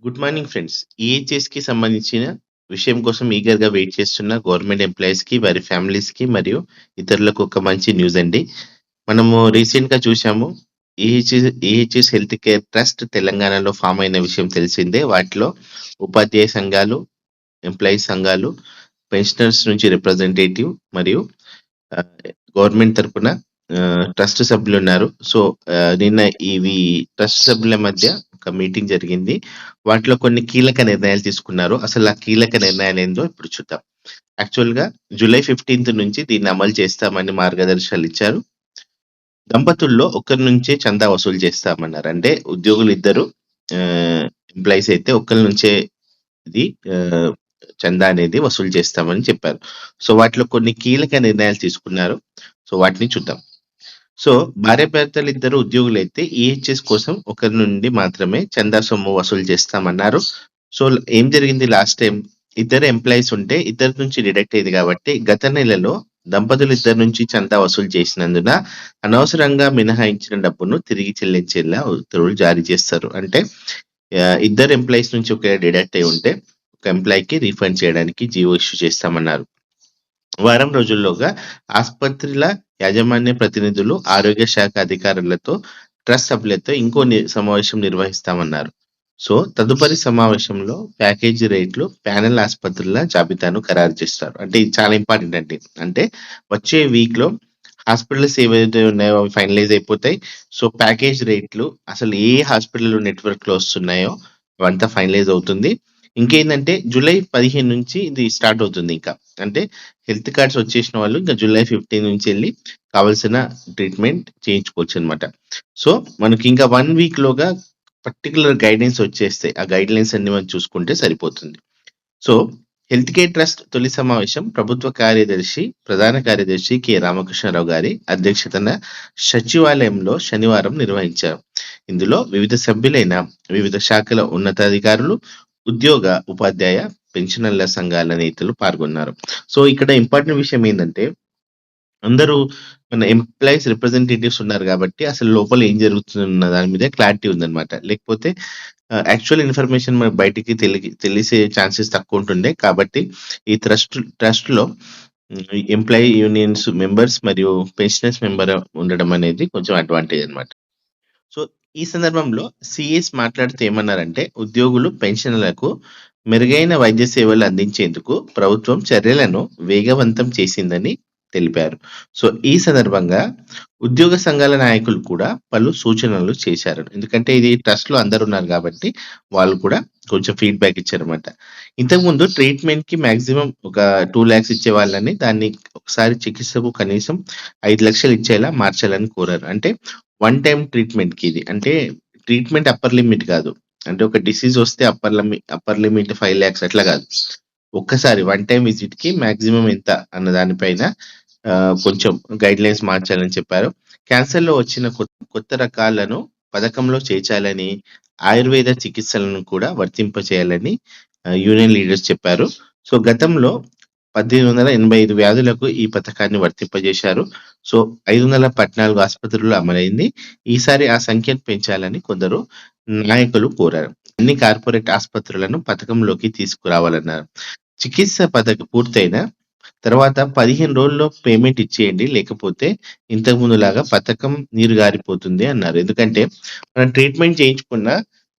Good morning friends. ఈహెచ్ఎస్‌కి సంబంధించిన విషయం కోసం ఈగర్‌గా వెయిట్ చేస్తున్న గవర్నమెంట్ ఎంప్లాయీస్‌కి, వారి ఫ్యామిలీస్‌కి మరియు ఇతరులకు ఒక మంచి న్యూస్ అండి. మనము రీసెంట్‌గా చూసాము. ఈహెచ్ఎస్ హెల్త్ కేర్ ట్రస్ట్ తెలంగాణలో ఫార్మ్ అయిన విషయం తెలిసిందే. వాటిలో ఉపాధ్యాయ సంఘాలు, ఎంప్లాయీస్ సంఘాలు, పెన్షనర్స్ నుంచి రిప్రజెంటేటివ్ మరియు ఆహ్, గవర్నమెంట్ తరపున ట్రస్ట్ సభ్యులున్నారు. సో, నిన్న ఇవి ట్రస్ట్ సభ్యుల మధ్య ఒక మీటింగ్ జరిగింది. వాటిలో కొన్ని కీలక నిర్ణయాలు తీసుకున్నారు. అసలు ఆ కీలక నిర్ణయాలేందో ఇప్పుడు చూద్దాం. యాక్చువల్‌గా జూలై 15 నుంచి దీన్ని అమలు చేస్తామని మార్గదర్శకాలిచ్చారు. దంపతుల్లో ఒకరి నుంచే చందా వసూలు చేస్తామన్నారు. అంటే ఉద్యోగులిద్దరూ ఎంప్లాయీస్ అయితే ఒకళ్ళ నుంచే ఇది చందా అనేది వసూలు చేస్తామని చెప్పారు. సో, వాటిలో కొన్ని కీలక నిర్ణయాలు తీసుకున్నారు. సో, వాటిని చూద్దాం. సో, భార్యాభర్తలిద్దరూ ఉద్యోగులైతే ఈహెచ్ఎస్ కోసం ఒకరి నుండి మాత్రమే చందా సొమ్ము వసూలు చేస్తామన్నారు. సో, ఏం జరిగింది లాస్ట్ టైమ్ ఇద్దరు ఎంప్లాయీస్ ఉంటే ఇద్దరి నుంచి డిడక్ట్ అయింది కాబట్టి గత నెలలో దంపతులిద్దరి నుంచి చందా వసూలు చేసినందున అనవసరంగా మినహాయించిన డబ్బును తిరిగి చెల్లించేలా ఉత్తర్వులు జారీ చేస్తారు. అంటే ఇద్దరు ఎంప్లాయీస్ నుంచి ఒకవేళ డిడక్ట్ అయ్యి ఉంటే ఒక ఎంప్లాయీకి రీఫండ్ చేయడానికి జీవో ఇష్యూ చేస్తామన్నారు. వారం రోజుల్లోగా ఆస్పత్రుల యాజమాన్య ప్రతినిధులు, ఆరోగ్య శాఖ అధికారులతో, ట్రస్ట్ సభ్యులతో ఇంకో సమావేశం నిర్వహిస్తామన్నారు. సో, తదుపరి సమావేశంలో ప్యాకేజీ రేట్లు, ప్యానెల్ ఆస్పత్రుల జాబితాను ఖరారు చేస్తారు. అంటే ఇది చాలా ఇంపార్టెంట్ అండి. అంటే వచ్చే వీక్‌లో హాస్పిటల్స్ ఏవైతే ఉన్నాయో అవి ఫైనలైజ్ అయిపోతాయి. సో, ప్యాకేజ్ రేట్లు అసలు ఏ హాస్పిటల్ నెట్‌వర్క్‌లో వస్తున్నాయో అవంతా ఫైనలైజ్ అవుతుంది. ఇంకేందంటే జూలై 15 నుంచి ఇది స్టార్ట్ అవుతుంది ఇంకా. అంటే హెల్త్ కార్డ్స్ వచ్చేసిన వాళ్ళు ఇంకా జూలై 15 నుంచెళ్ళి కావాల్సిన ట్రీట్‌మెంట్ చేయించుకోవచ్చనమాట. సో, మనకింకా 1 వీక్‌లోగా పర్టిక్యులర్ గైడ్‌లైన్స్ వచ్చేస్తాయి. ఆ గైడ్‌లైన్స్ అన్నీ మనం చూసుకుంటే సరిపోతుంది. సో, హెల్త్ కేర్ ట్రస్ట్ తొలి సమావేశం ప్రభుత్వ కార్యదర్శి, ప్రధాన కార్యదర్శి కె. రామకృష్ణారావు గారి అధ్యక్షతన సచివాలయంలో శనివారం నిర్వహించారు. ఇందులో వివిధ సభ్యులైన వివిధ శాఖల ఉన్నతాధికారులు, ఉద్యోగ, ఉపాధ్యాయ, పెన్షనర్ల సంఘాల నేతలు పాల్గొన్నారు. సో, ఇక్కడ ఇంపార్టెంట్ విషయం ఏందంటే అందరూ మన ఎంప్లాయీస్ రిప్రజెంటేటివ్స్ ఉన్నారు గాబట్టి, అసలు లోపల ఏం జరుగుతుందన్న దాని మీద క్లారిటీ ఉందనమాట. లేకపోతే యాక్చువల్ ఇన్ఫర్మేషన్ మనకు బయటికి తెలిసే ఛాన్సెస్ తక్కువుంటుండే. కాబట్టి ఈ ట్రస్ట్‌లో ఎంప్లాయీ యూనియన్స్ మెంబర్స్ మరియు పెన్షనర్స్ మెంబర్ ఉండడం అనేది కొంచెం అడ్వాంటేజ్ అనమాట. సో, ఈ సందర్భంలో సీఎస్ మాట్లాడుతూ ఏమన్నారంటే, ఉద్యోగులు, పెన్షనర్లకు మెరుగైన వైద్య సేవలు అందించేందుకు ప్రభుత్వం చర్యలను వేగవంతం చేసిందని తెలిపారు. సో, ఈ సందర్భంగా ఉద్యోగ సంఘాల నాయకులు కూడా పలు సూచనలు చేశారు. ఎందుకంటే ఇది ట్రస్ట్‌లో అందరున్నారు గాబట్టి, వాళ్ళు కూడా కొంచెం ఫీడ్‌బ్యాక్ ఇచ్చారన్నమాట. ఇంతకుముందు ట్రీట్‌మెంట్‌కి మాక్సిమం ఒక 2,00,000 ఇచ్చేవాళ్ళని దాన్ని ఒకసారి చికిత్సకు కనీసం 5,00,000 ఇచ్చేలా మార్చాలని కోరారు. అంటే వన్ టైమ్ ట్రీట్‌మెంట్‌కి ఇది. అంటే ట్రీట్‌మెంట్ అప్పర్ లిమిట్ గాదు. అంటే ఒక డిసీజ్ వస్తే అప్పర్ లిమిట్ 5,00,000 అట్లా గాదు. ఒక్కసారి వన్ టైమ్ విజిట్‌కి మాక్సిమం ఎంత అన్న దాని పైన కొంచెం గైడ్‌లైన్స్ మార్చాలని చెప్పారు. క్యాన్సర్‌లో వచ్చిన కొత్త రకాలను పథకంలో చేర్చాలని, ఆయుర్వేద చికిత్సలను కూడా వర్తింపచేయాలని యూనియన్ లీడర్స్ చెప్పారు. సో, గతంలో 1885 వ్యాధులకు ఈ పథకాన్ని వర్తింపజేశారు. సో, 514 ఆసుపత్రుల్లో అమలైంది. ఈసారి ఆ సంఖ్యను పెంచాలని కొందరు నాయకులు కోరారు. అన్ని కార్పొరేట్ ఆసుపత్రులను పథకంలోకి తీసుకురావాలన్నారు. చికిత్స పూర్తయిన తర్వాత 15 రోజుల్లో పేమెంట్ ఇచ్చేయండి. లేకపోతే ఇంతకు ముందులాగా పథకం నీరు గారిపోతుంది అన్నారు. ఎందుకంటే మనం ట్రీట్మెంట్ చేయించుకున్న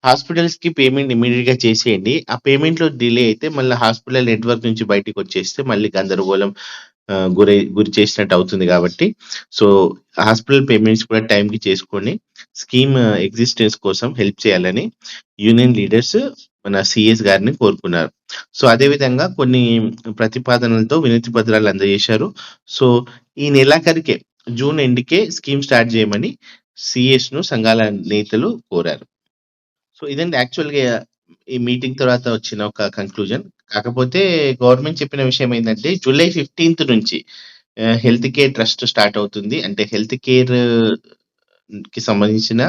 హాస్పిటల్స్‌కి పేమెంట్ ఇమ్మీడియేట్‌గా చేసేయండి. ఆ పేమెంట్‌లో డిలే అయితే మళ్ళా హాస్పిటల్ నెట్‌వర్క్ నుంచి బయటికొచ్చేస్తే మళ్ళీ గందరగోళం గురి చేసినట్టు అవుతుంది గాబట్టి, సో, హాస్పిటల్ పేమెంట్స్ కూడా టైంకి చేసుకొని స్కీమ్ ఎగ్జిస్టెన్స్ కోసం హెల్ప్ చేయాలని యూనియన్ లీడర్స్ మన సీఎస్ గారిని కోరుకున్నారు. సో, అదే విధంగా కొన్ని ప్రతిపాదనలతో వినతి పత్రాలు అందజేశారు. సో, ఈ నెలాఖరికే జూన్ ఎండ్‌కే స్కీమ్ స్టార్ట్ జేయమని సీఎస్‌ను సంఘాల నేతలు కోరారు. సో, ఇదండి యాక్చువల్‌గా ఈ మీటింగ్ తర్వాత వచ్చిన ఒక కంక్లూజన్. కాకపోతే గవర్నమెంట్ చెప్పిన విషయం ఏందంటే, జూలై 15 నుంచి హెల్త్ కేర్ ట్రస్ట్ స్టార్ట్ అవుతుంది. అంటే హెల్త్ కేర్‌కి సంబంధించిన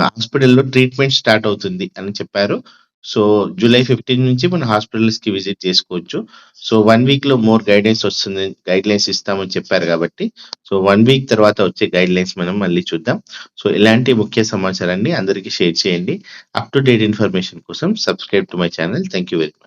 హాస్పిటల్‌లో ట్రీట్మెంట్ స్టార్ట్ అవుతుంది అని చెప్పారు. సో, జూలై 15 నుంచి మన హాస్పిటల్స్‌కి విజిట్ చేసుకోవచ్చు. సో, 1 వీక్‌లో మోర్ గైడెన్స్ వస్తుంది. గైడ్‌లైన్స్ ఇస్తామని చెప్పారు కాబట్టి, సో, 1 వీక్ తర్వాత వచ్చే గైడ్‌లైన్స్ మనం మళ్ళీ చూద్దాం. సో, ఇలాంటి ముఖ్య సమాచారాన్ని అందరికీ షేర్ చేయండి. అప్ టు డేట్ ఇన్ఫర్మేషన్ కోసం subscribe to my channel. Thank you very much.